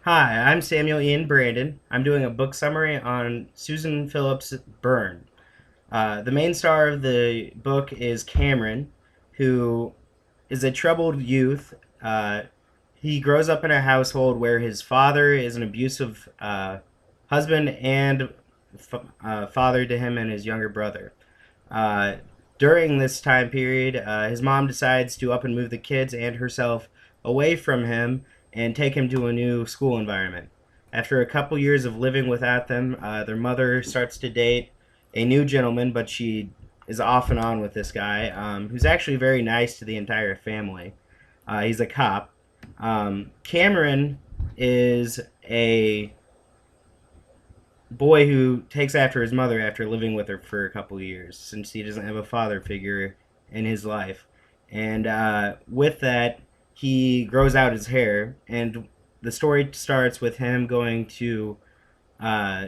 Hi, I'm Samuel Ian Brandon. I'm doing a book summary on Susan Phillips' Burn. The main star of the book is Cameron, who is a troubled youth. He grows up in a household where his father is an abusive husband and father to him and his younger brother. Uh, During this time period, his mom decides to up and move the kids and herself away from him and take him to a new school environment. After a couple years of living without them, their mother starts to date a new gentleman, but she is off and on with this guy, who's actually very nice to the entire family. He's a cop. Cameron is a boy who takes after his mother after living with her for a couple years, since he doesn't have a father figure in his life. And with that, he grows out his hair, and the story starts with him going to uh,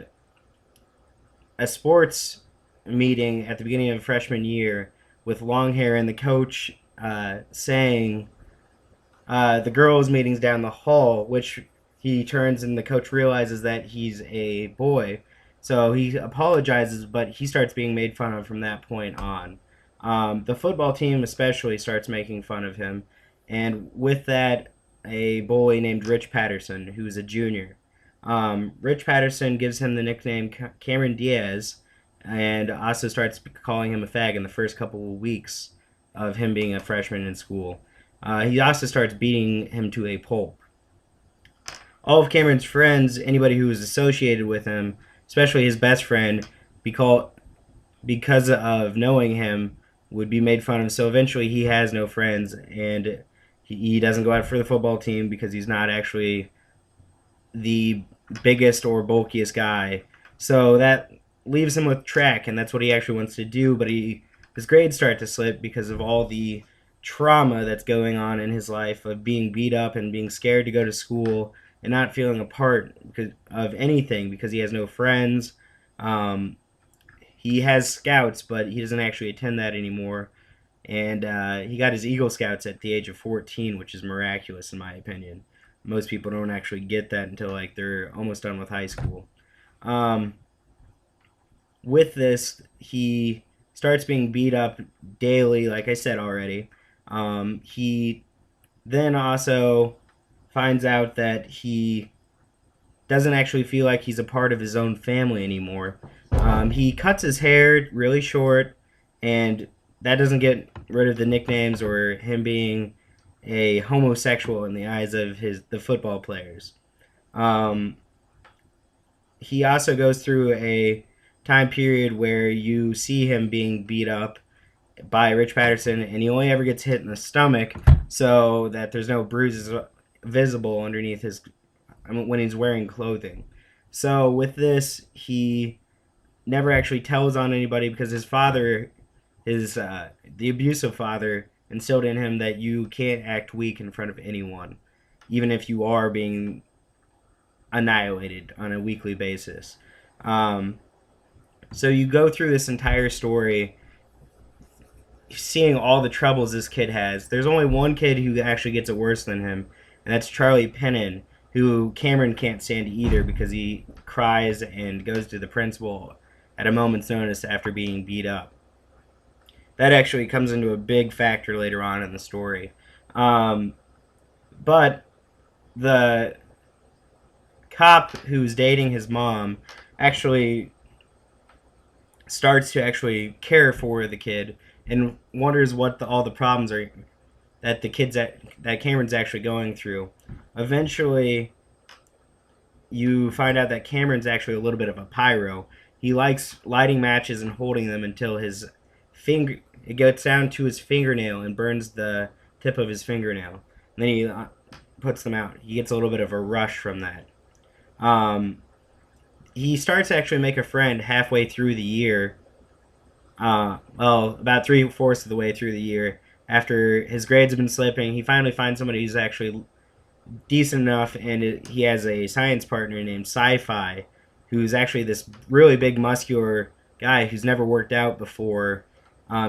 a sports meeting at the beginning of freshman year with long hair, and the coach saying the girls' meeting's down the hall, which he turns and the coach realizes that he's a boy. So he apologizes, but he starts being made fun of from that point on. The football team especially starts making fun of him, and with that, a bully named Rich Patterson, who's a junior. Rich Patterson gives him the nickname Cameron Diaz, and also starts calling him a fag in the first couple of weeks of him being a freshman in school. He also starts beating him to a pulp. All of Cameron's friends, anybody who was associated with him, especially his best friend, because of knowing him, would be made fun of. So eventually he has no friends, and he doesn't go out for the football team because he's not actually the biggest or bulkiest guy. So that leaves him with track, and that's what he actually wants to do. But his grades start to slip because of all the trauma that's going on in his life of being beat up and being scared to go to school and not feeling a part of anything because he has no friends. Um, he has scouts, but he doesn't actually attend that anymore. And he got his Eagle Scouts at the age of 14, which is miraculous in my opinion. Most people don't actually get that until like they're almost done with high school. Um, with this, he starts being beat up daily, like I said already. He then also finds out that he doesn't actually feel like he's a part of his own family anymore. He cuts his hair really short, and that doesn't get rid of the nicknames or him being a homosexual in the eyes of the football players. Um, he also goes through a time period where you see him being beat up by Rich Patterson, and he only ever gets hit in the stomach so that there's no bruises visible underneath his when he's wearing clothing. So with this, he never actually tells on anybody because his father, his the abusive father, instilled in him that you can't act weak in front of anyone, even if you are being annihilated on a weekly basis. Um, so you go through this entire story seeing all the troubles this kid has. There's only one kid who actually gets it worse than him, and that's Charlie Pennon, who Cameron can't stand either because he cries and goes to the principal at a moment's notice after being beat up. That actually comes into a big factor later on in the story. Um, but the cop who's dating his mom actually starts to actually care for the kid and wonders what all the problems are that that Cameron's actually going through. Eventually, you find out that Cameron's actually a little bit of a pyro. He likes lighting matches and holding them until his finger it gets down to his fingernail and burns the tip of his fingernail. And then he puts them out. He gets a little bit of a rush from that. Um, he starts to actually make a friend halfway through the year. About 3/4 of the way through the year, after his grades have been slipping, he finally finds somebody who's actually decent enough, and he has a science partner named Sci-Fi, who's actually this really big, muscular guy who's never worked out before.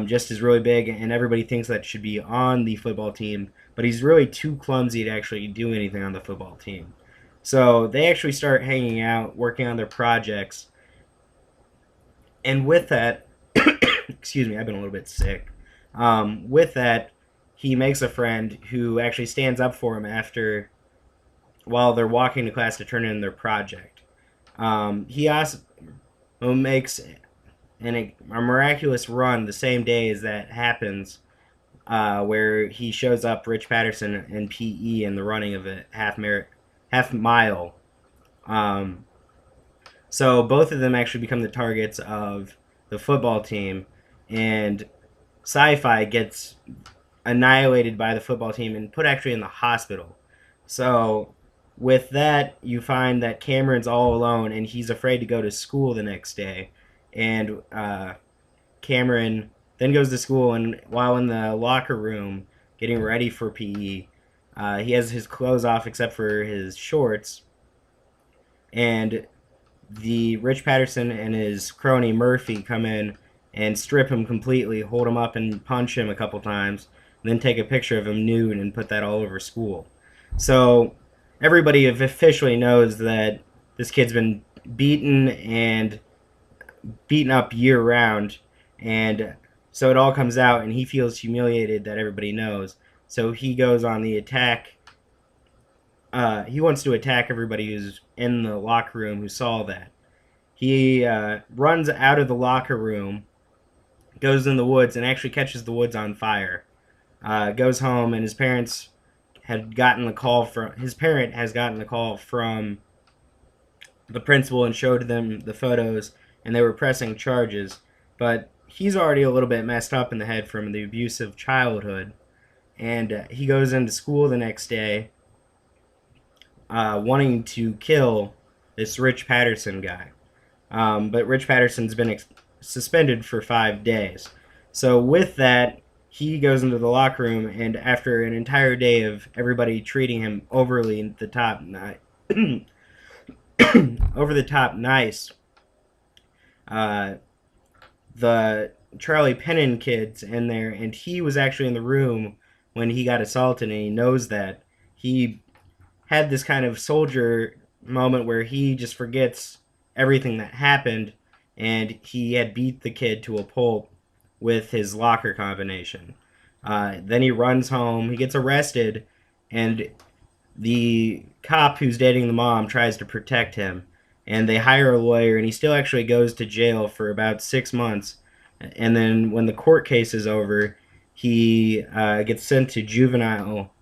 Just is really big, and everybody thinks that should be on the football team, but he's really too clumsy to actually do anything on the football team. So they actually start hanging out, working on their projects, and with that, excuse me, I've been a little bit sick. With that, he makes a friend who actually stands up for him after while they're walking to class to turn in their project. He also makes a miraculous run the same day as that happens, where he shows up Rich Patterson in PE in the running of a half mile. Um, so both of them actually become the targets of the football team, and Sci-Fi gets annihilated by the football team and put actually in the hospital. So with that, you find that Cameron's all alone and he's afraid to go to school the next day. And Cameron then goes to school, and while in the locker room getting ready for PE, he has his clothes off except for his shorts. And the Rich Patterson and his crony Murphy come in and strip him completely, hold him up and punch him a couple times, and then take a picture of him nude and put that all over school. So everybody officially knows that this kid's been beaten and beaten up year round, and so it all comes out, and he feels humiliated that everybody knows. So he goes on the attack. He wants to attack everybody who's in the locker room who saw that. He runs out of the locker room, goes in the woods, and actually catches the woods on fire. Goes home, and his parents had gotten the call from his parent has gotten the call from the principal and showed them the photos, and they were pressing charges. But he's already a little bit messed up in the head from the abusive childhood, and he goes into school the next day, wanting to kill this Rich Patterson guy. But Rich Patterson's been suspended for 5 days. So with that, he goes into the locker room, and after an entire day of everybody treating him overly the top, over the top nice, uh, the Charlie Pennon kid's in there, and he was actually in the room when he got assaulted, and he knows that. He had this kind of soldier moment where he just forgets everything that happened, and he had beat the kid to a pulp with his locker combination. Then he runs home, he gets arrested, and the cop who's dating the mom tries to protect him, and they hire a lawyer, and he still actually goes to jail for about 6 months. And then when the court case is over, he gets sent to juvenile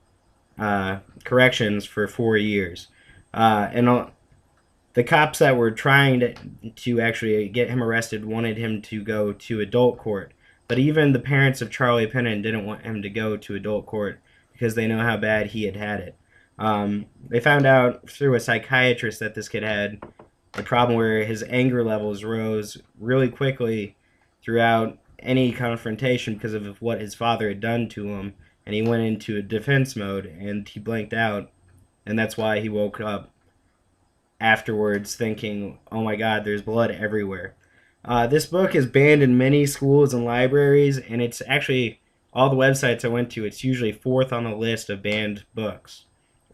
corrections for 4 years. And the cops that were trying to actually get him arrested wanted him to go to adult court. But even the parents of Charlie Pennon didn't want him to go to adult court because they know how bad he had it. They found out through a psychiatrist that this kid had a problem where his anger levels rose really quickly throughout any confrontation because of what his father had done to him, and he went into a defense mode and he blanked out, and that's why he woke up afterwards thinking, oh my god, there's blood everywhere. This book is banned in many schools and libraries, and it's actually all the websites I went to, it's usually fourth on the list of banned books.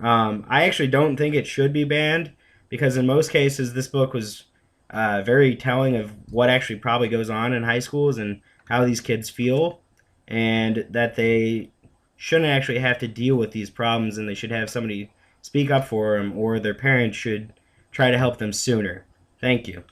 I actually don't think it should be banned because in most cases this book was very telling of what actually probably goes on in high schools and how these kids feel, and that they shouldn't actually have to deal with these problems, and they should have somebody speak up for them, or their parents should try to help them sooner. Thank you.